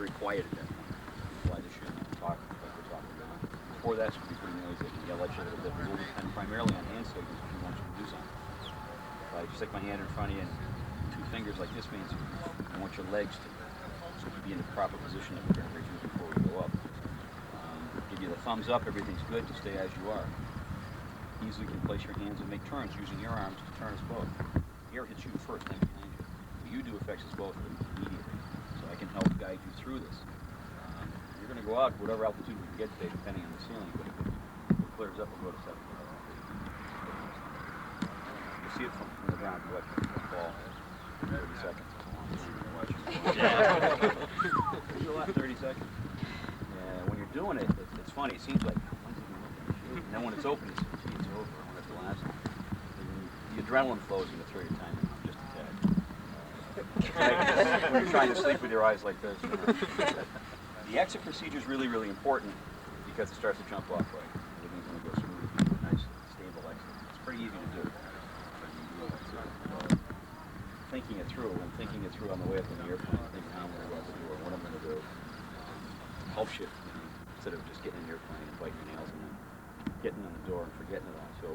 very quiet at that point. Fly the ship, talk like we're talking now. Before that, should be pretty noisy. Yell at you a little bit. We'll depend primarily on hand signals if you want you to do something. If I just stick my hand in front of you and two fingers like this means I want your legs to be in the proper position that we're going to review before we go up. Give you the thumbs up, everything's good to stay as you are. Easily can place your hands and make turns using your arms to turn us both. The air hits you first, then behind you. What you do affects us both immediately. So I can help guide you through this. You're going to go out whatever altitude we can get today, depending on the ceiling, but if it clears up, we'll go to 7. You'll see it from the ground, you watch it fall 30 seconds. You go out 30 seconds. And when you're doing it, it's funny. It seems like, when's it going to open? And then when it's open, it's over. I wonder if the last one. The adrenaline flows in the third time, just a tad. When you're trying to sleep with your eyes like this. The exit procedure is really, really important because it starts to jump off right. Everything's going to go smooth, nice, stable exit. It's pretty easy to do. Thinking it through on the way up in the airplane, thinking how I'm going to go out the door, what I'm going to do, helps you, instead of just getting in the airplane and biting your nails and then getting on the door and forgetting it all. So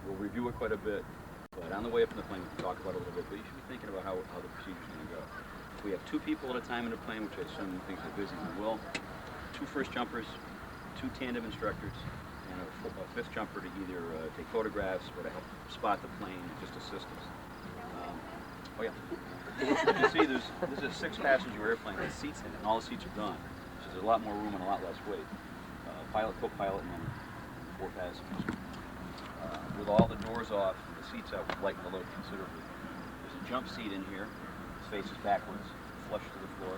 we'll review it quite a bit, but on the way up in the plane we can talk about it a little bit, but you should be thinking about how the procedure's going to go. If we have 2 people at a time in the plane, which I assume things are busy, we will. 2 first jumpers, 2 tandem instructors, and a 5th jumper to either take photographs or to help spot the plane and just assist us. Oh yeah. You see, this is a 6-passenger airplane with seats in it, and all the seats are gone. So there's a lot more room and a lot less weight. Pilot, co-pilot, and then 4 passengers. With all the doors off and the seats out, we lighten the load considerably. There's a jump seat in here. It faces backwards, flush to the floor,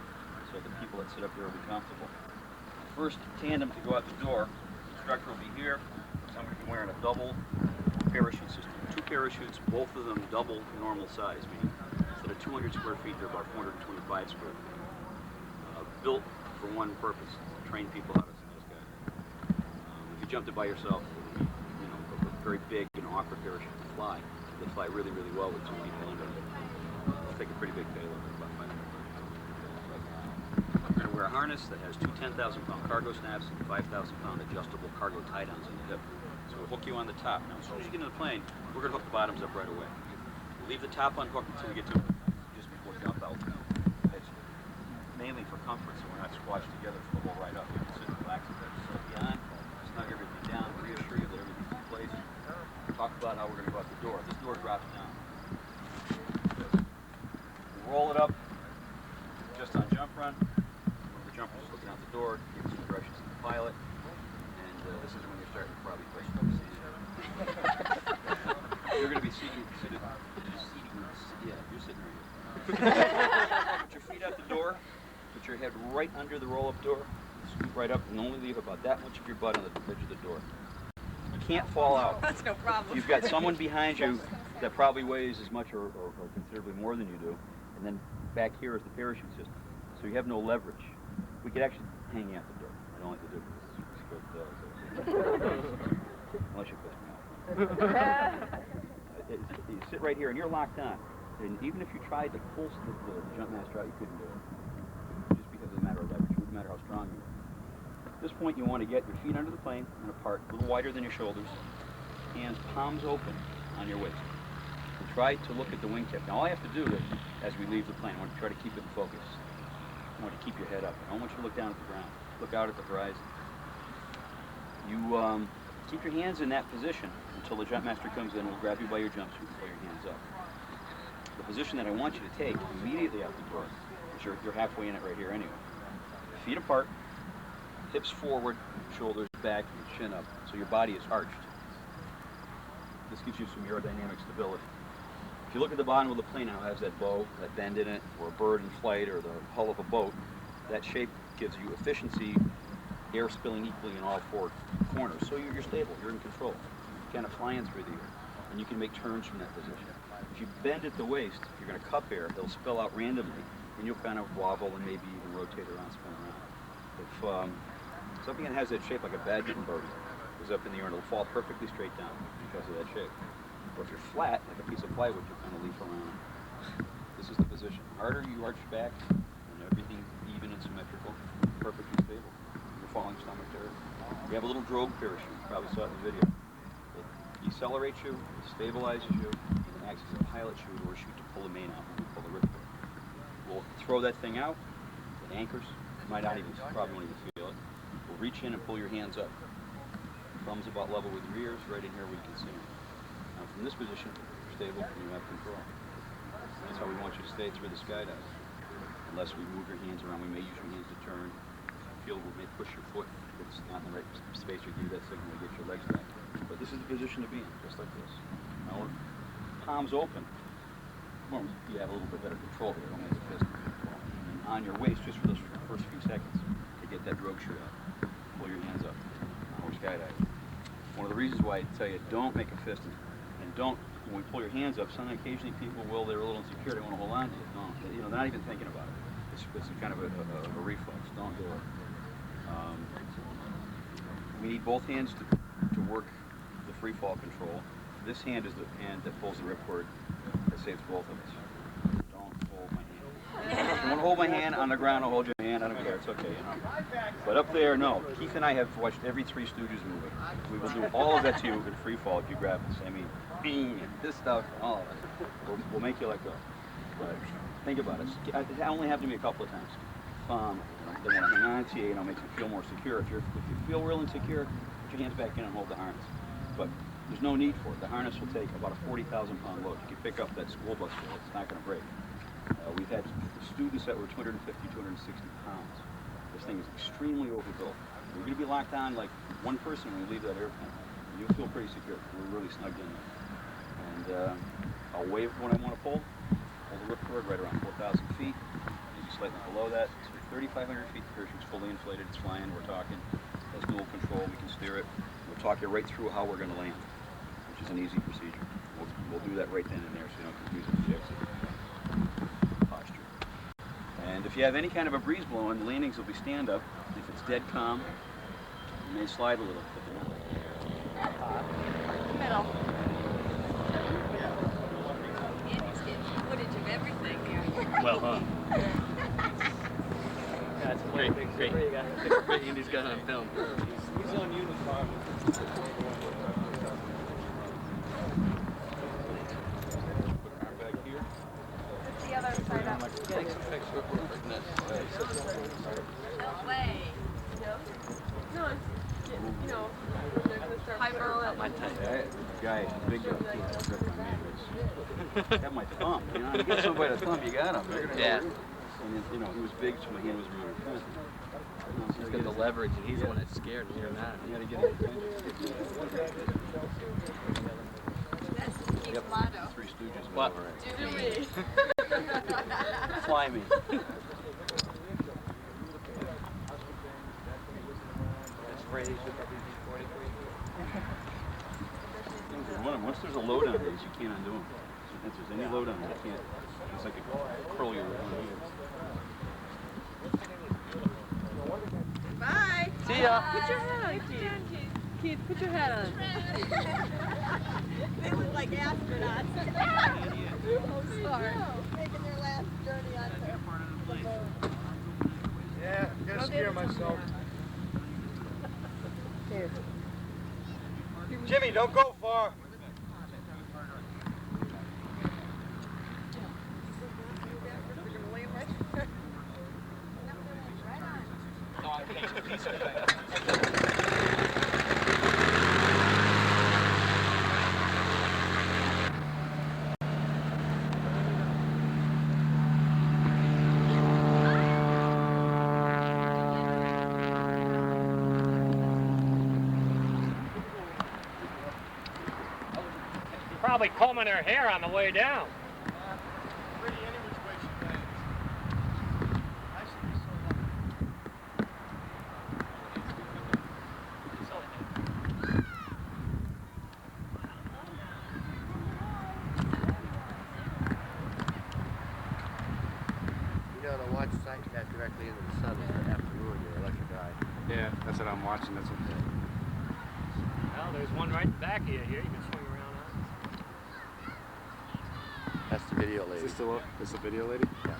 so the people that sit up here will be comfortable. First tandem to go out the door, the instructor will be here. Somebody will be wearing a double parachute system. 2 parachutes, both of them double normal size, meaning instead of 200 square feet, they're about 425 square feet. Built for one purpose, train people how to sing this guy. If you jumped it by yourself, it would be, a very big and awkward parachute to fly. They fly really, really well with 2 people under them. They'll take a pretty big payload, about 500 pounds. You're going to wear a harness that has 2 10,000-pound cargo snaps and 5,000-pound adjustable cargo tie-downs on the hip. So we'll hook you on the top. Now, as soon as you get in the plane, we're going to hook the bottoms up right away. We'll leave the top unhooked until we get to just before jump out. It's mainly for comfort, so we're not squashed together for the whole ride up. You can sit and relax a bit, slip you on, snug everything down, reassure you that everything's in place. Talk about how we're going to go out the door. This door drops down. We'll roll it up just on jump run. The jumper's looking out the door, give some directions to the pilot. This is when you're starting to probably push the seat. You're going to be sitting right here. Put your feet out the door, put your head right under the roll-up door, scoop right up, and only leave about that much of your butt on the edge of the door. You can't fall out. That's no problem. You've got someone behind you that probably weighs as much or considerably more than you do, and then back here is the parachute system. So you have no leverage. We could actually hang you out the door. I don't like to do it because unless you push me off. You sit right here and you're locked on. And even if you tried to pull the jump master out, you couldn't do it. Just because of the matter of leverage. It wouldn't matter how strong you are. At this point, you want to get your feet under the plane and apart, a little wider than your shoulders. Hands palms open on your waist. And try to look at the wingtip. Now, all I have to do as we leave the plane, I want to try to keep it in focus. I want to keep your head up. I don't want you to look down at the ground. Look out at the horizon. You keep your hands in that position until the jump master comes in and will grab you by your jumpsuit and pull your hands up. The position that I want you to take immediately out the door, because you're halfway in it right here anyway. Feet apart, hips forward, shoulders back, and chin up, so your body is arched. This gives you some aerodynamic stability. If you look at the bottom of the plane now, it has that bow, that bend in it, or a bird in flight, or the hull of a boat. That shape gives you efficiency, air spilling equally in all 4 corners. So you're stable, you're in control. You're kind of flying through the air, and you can make turns from that position. If you bend at the waist, you're going to cup air, it'll spill out randomly, and you'll kind of wobble and maybe even rotate around, spin around. If something that has that shape like a badminton boat goes up in the air, and it'll fall perfectly straight down because of that shape. Or if you're flat, like a piece of plywood, you'll kind of leaf around. This is the position. The harder you arch back, and everything even in and symmetrical, perfectly stable. You're falling stomach there. We have a little drogue parachute. You probably saw it in the video. It decelerates you, it stabilizes you, and it acts as a pilot chute or a chute to pull the main out when we pull the ripcord. We'll throw that thing out, it anchors, you might not even, probably won't even feel it. We'll reach in and pull your hands up. Thumbs about level with your ears, right in here where you can see them. Now from this position, you're stable and you have control. That's how we want you to stay through the skydive. Unless we move your hands around, we may use your hands to turn. Feel we may push your foot if it's not in the right space, or give you that signal to get your legs back. But this is the position to be in, just like this. Now, palms open. Well, you have a little bit better control here. Don't make a fist. And on your waist, just for those first few seconds, to get that drogue chute out. Pull your hands up. Now we're skydiving. One of the reasons why I tell you don't make a fist and don't, when we pull your hands up, sometimes occasionally people will, they're a little insecure, they want to hold on to you. No, you know, they're not even thinking about it. It's kind of a reflex. Don't do it. We need both hands to work the free fall control. This hand is the hand that pulls the ripcord that saves both of us. Don't hold my hand. If you want to hold my hand on the ground, I'll hold your hand. I don't care. It's okay, you know. But up there, no. Keith and I have watched every Three Stooges movie. We will do all of that to you in free fall if you grab us. I mean, bing, and this stuff, all of it. We'll make you let go. But think about it. It only happened to me a couple of times. They want to hang on to you, makes you feel more secure. If you feel real insecure, put your hands back in and hold the harness. But there's no need for it. The harness will take about a 40,000-pound load. You can pick up that school bus full. It's not going to break. We've had students that were 250, 260 pounds. This thing is extremely overbuilt. We're going to be locked on like one person when we leave that airplane. You'll feel pretty secure. We're really snugged in there. And I'll wave when I want to pull. Hold the ripcord right around 4,000 feet. Maybe slightly below that. So 3,500 feet, the parachute's fully inflated. It's flying. We're talking. It has dual control. We can steer it. We'll talk you right through how we're going to land, which is an easy procedure. We'll do that right then and there so you don't confuse it with the exit posture. And if you have any kind of a breeze blowing, the landings will be stand up. If it's dead calm, you may slide a little. Middle. Andy's getting footage of everything here. Well, huh? Yeah, it's great. Andy's got it on film. He's on uniform. The other side up. No way. No, it's, you know, they're going to start hyper. Guy, big guy, got my thumb. You know, you get somebody to thumb, you got him. Yeah. And you know, he was big, so my hand was moving. He's got the leverage, and he's the one that's scared. You're not. You got to get his That's Keith's motto. Three Stooges. What? Do me. Fly me. Once there's a load on these, you can't undo them. If there's any load on them, you can't. It's like a curl you with. Bye. See ya. Put your hat on, Keith. Keith, put your hat on. They look like astronauts. Oh, sorry. Making their last journey on the boat. Yeah, I'm gonna scare myself. Here. Jimmy, don't go far. Probably combing her hair on the way down. Pretty any which way she lands. I should be You know, to watch sight that directly into the sun in the afternoon, you're a lucky guy. Yeah, that's what I'm watching. That's what. Well, there's one right in the back of you here. You can swing around on. That's the video lady. Is this the video lady? Yeah.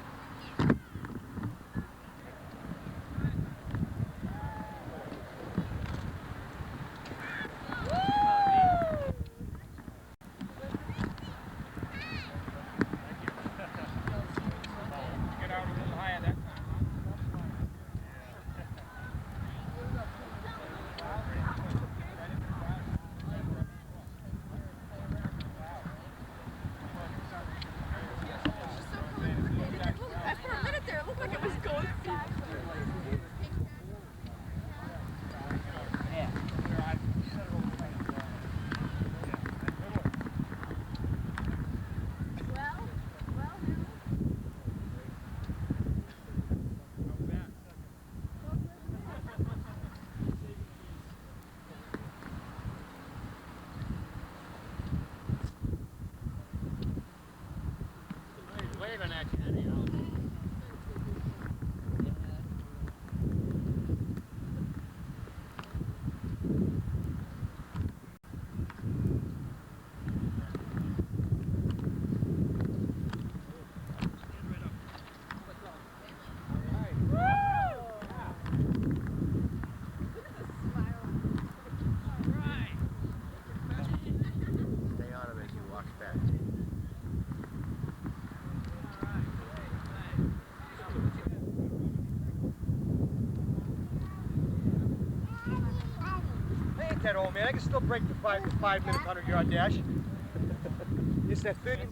waving at you anyhow. Stay on him as he walks back. I ain't that old, man. I can still break the 5-minute 100-yard dash. It's that 30.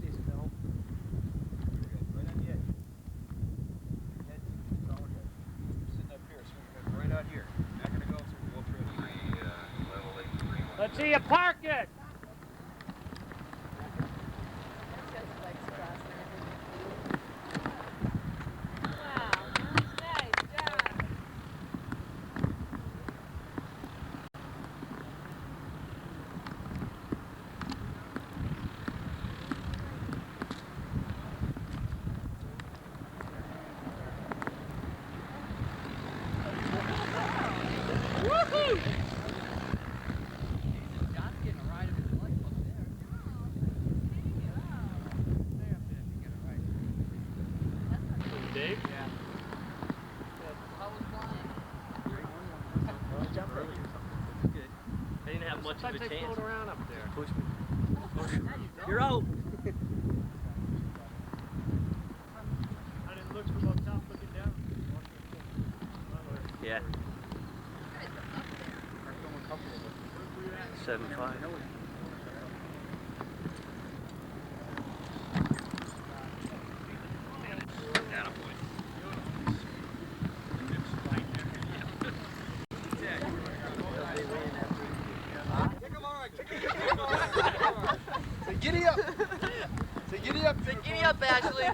Let's see you park it. Dave? Yeah. I didn't have much of a Sometimes they chance. float around up there. Push me. You're out. I didn't look from up top looking down. Yeah. 7-5. Say giddy up. Say giddy up. Say giddy up, Ashley.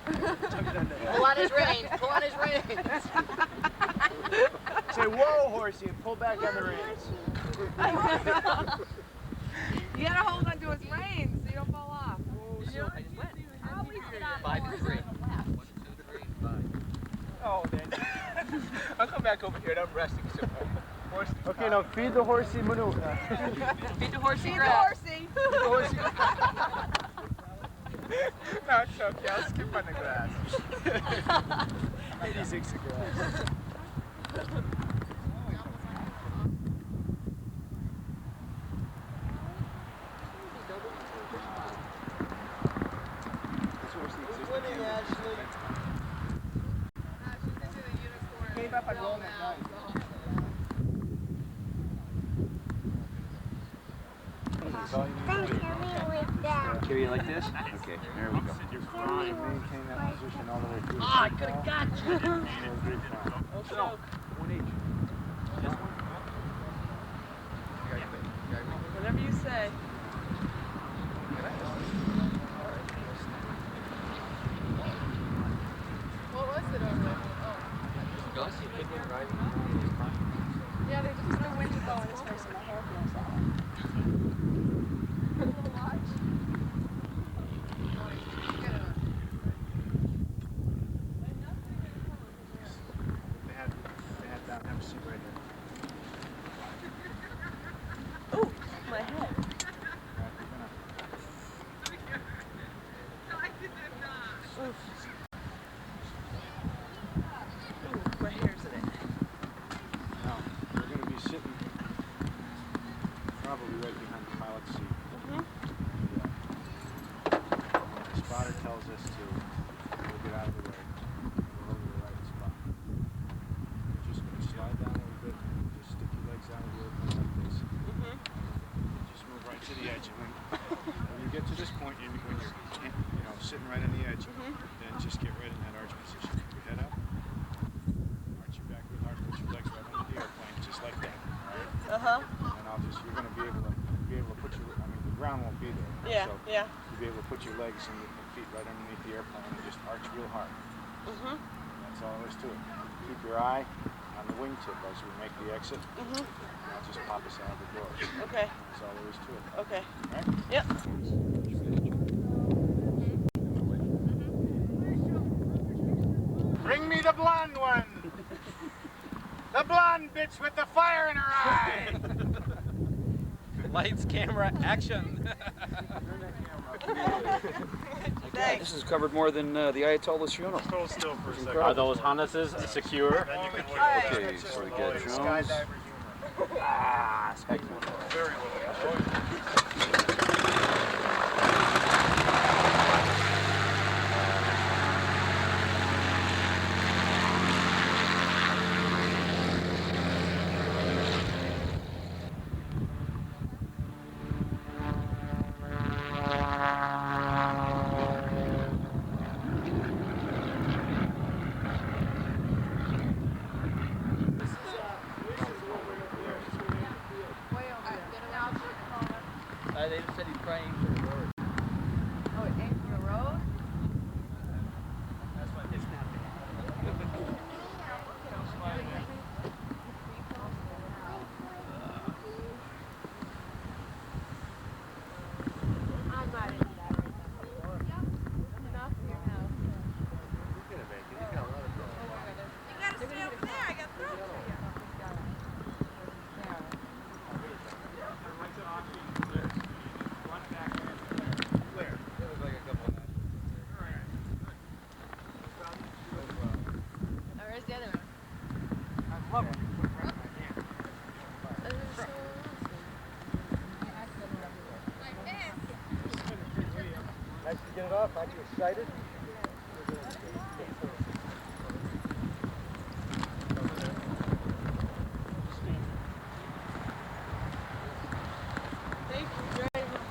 Pull on his reins. Pull on his reins. Say whoa, horsey, and pull back on the reins. You gotta hold onto his reins so you don't fall off. I just went. 5-3. 1, 2, 3, 5. Oh, then. I'll come back over here and I'm resting somewhere. Okay, now feed the horsey maneuver. Feed the horsey. Feed the horsey. No, it's okay. I'll skip on the grass. 86 the grass. Winning, Ashley. Came up and rolled at night. Carry it like this? Okay, there we go. Maintain that position all the way through. Oh, I could have got you. No, one each. Just one? Whatever you say. What was it over there? Gus, you could be right. Yeah, they just put a wind bow in his face and my hair feels that way. A little watch. They had that. Have a seat right here. Ooh, my head. Oof. Ooh, my hair's in it. Now, we're going to be sitting probably right behind the pilot's seat. Mm-hmm. When the spotter tells us to, we'll get out of the way. We'll go to the right spot. You're just going to slide down a little bit. Just stick your legs out of the airplane like this. Mm-hmm. Just move right to the edge. And when you get to this point, when you're sitting right on the edge, then just get right in that arch position. Your head up. Arch your back real hard. Put your legs right under the airplane, just like that. Uh-huh. And you're going to be able to put your, the ground won't be there. Yeah, So yeah. you'll be able to put your legs and your feet right underneath the airplane and just arch real hard. Mm-hmm. That's all there is to it. Keep your eye on the wingtip as we make the exit. Mm-hmm. And I'll just pop us out of the door. Okay. That's all there is to it. Okay. All right? Yep. blonde one. The blonde bitch with the fire in her eye. Lights, camera, action. God, this has covered more than the Ayatollah's funeral. Hold still for a second. Are those harnesses secure? Then you can look Alright. Okay, so we got Jones. skydiver humor. Very little. They just said he's praying for the road. Oh, it aimed for the road? That's why they snapped it. I'm not into that right now. Enough here now. He's gonna make it. He's got a lot of throws. You gotta stay over there. I got through for you. Where's the other one? Nice to get it off. Aren't you excited? Thank you very much.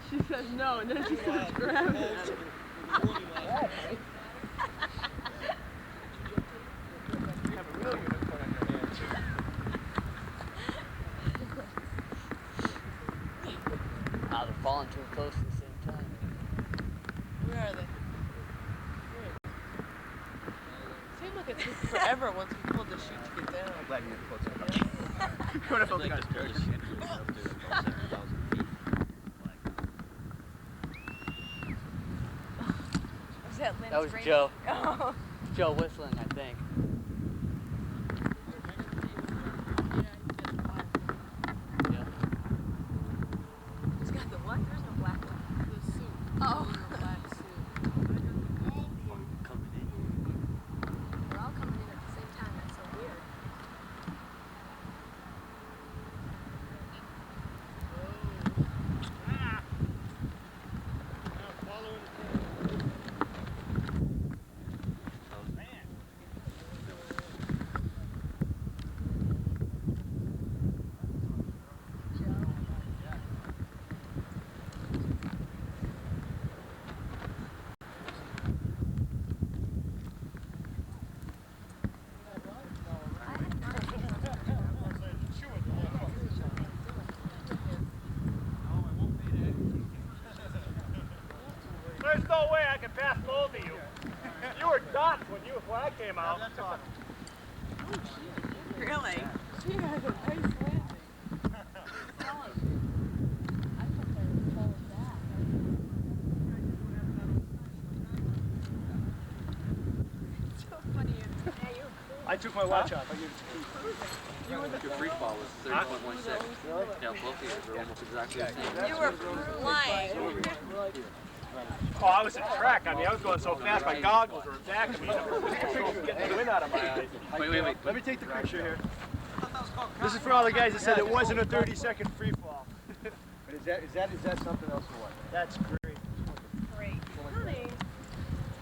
She says no, and then she starts grabbing it. They're falling too close at the same time. Where are they? Seemed like it took forever once we pulled the chute to get down. I'm glad you didn't close it. What if I got scared? Was that Lynn That was screaming? Joe. Oh. Joe whistling, I think. Yeah. He's got the what? There's no black one. The suit. Oh. The black suit. Coming in. We're all coming in at the same time. That's so weird. There's no way I can pass both of you. You were dots when I came out. Really? She has a nice landing. So funny. I took my watch off. I gave it to Keith. Your free fall was 30.16. Yeah, both of you are almost exactly the same. You were flying. Oh, I was in track. I mean, I was going so fast, my goggles were back of me. Getting the wind out of my eyes. Wait. Let me take the picture here. This is for all the guys that said it wasn't a 30-second free fall. But is that something else or what? That's great. Great. Honey.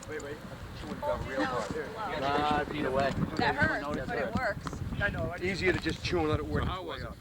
Wait. She wouldn't go real hard. Nah, feet away. That hurts, but it works. I know. Easier to just chew and let it work its way up.